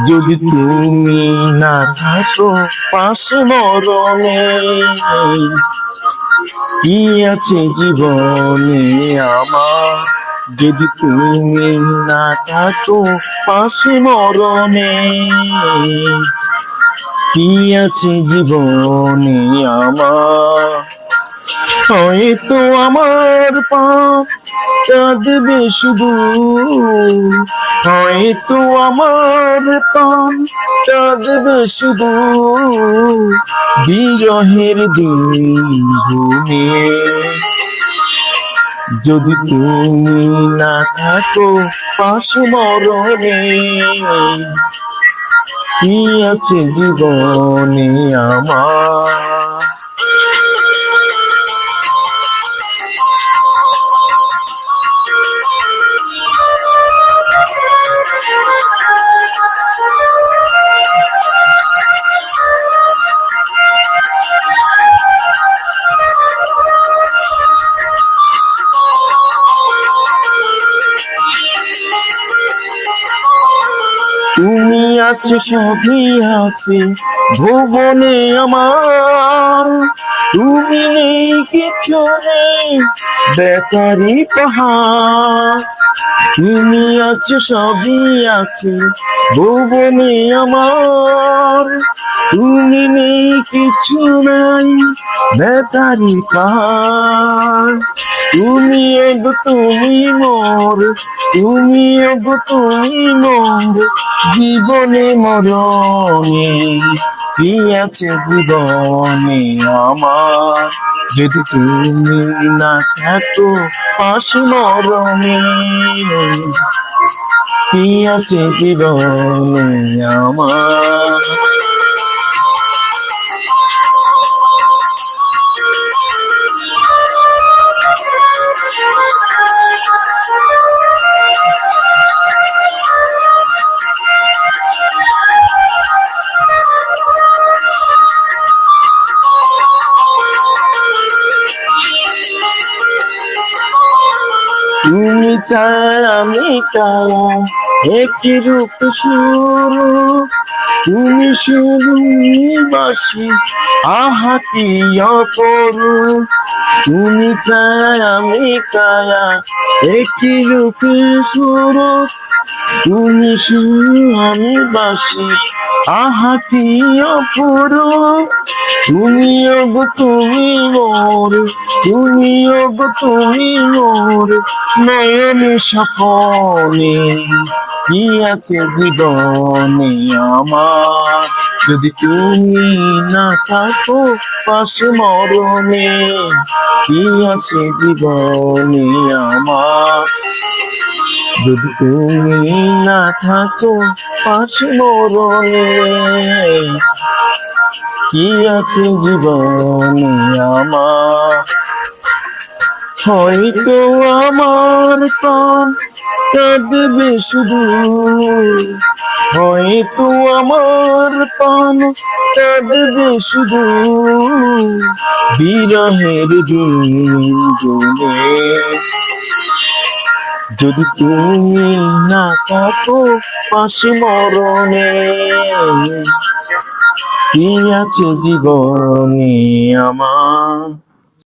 যদি তুমি না থাকো পাশে মরণে, কি আছে জীবনে আমার? যদি তুমি না থাকো পাশে মরণে, কি আছে জীবনে আমার? হয়তো আমার পাপ কাঁদবে শুধু, হয়তো আমার পাপ কাঁদবে শুধু, বিরহের দিন গুনে। যদি তুমি না থাকো পাশে মরণে, কি আছে জীবনে আমার? তুমি আছো সবই আছে ভুবনে আমার, তুমি নেই কিছু নেই বেকারি পাহাড়। তুমি আছো সবই আছে ভুবনে আমার, তুমি নেই কিছু নাই বেকারি পাহাড়। তুমি এগো তুমি মোর, তুমি এগো তুমি মোর, জীবনে মরণে কি আছে জীবনে আমার? যদি তুমি না থাকো পাশে মরণে, কি আছে জীবনে আমার? তুমি চাই আমি তারা একটি রূপ শুরু, তুমি শুরু বাসি আহা কি অপরূপ। তুমি চাই আমি কায়া একটি রূপ শুরু, তুমি শুরু আমি বাসি আহা কি অপরূপ। তুমি ওগো তুমি মোর, তুমি ওগো তুমি মোর, নয়নে স্বপনে কি আছে জীবনে আমার? যদি তুমি না থাকো পাশে মরণে, কি আছে জীবনে আমার? যদি তুমি না থাকো পাশে মরণে, কি আছে জীবনে আমার? হয়তো আমার প্রাণ কাঁদবে শুধু, হয়তো আমার প্রাণ কাঁদবে শুধু, বিরহের দিন গুনে। যদি তুমি না থাকো পাশে মরণে, কি আছে জীবনে আমার?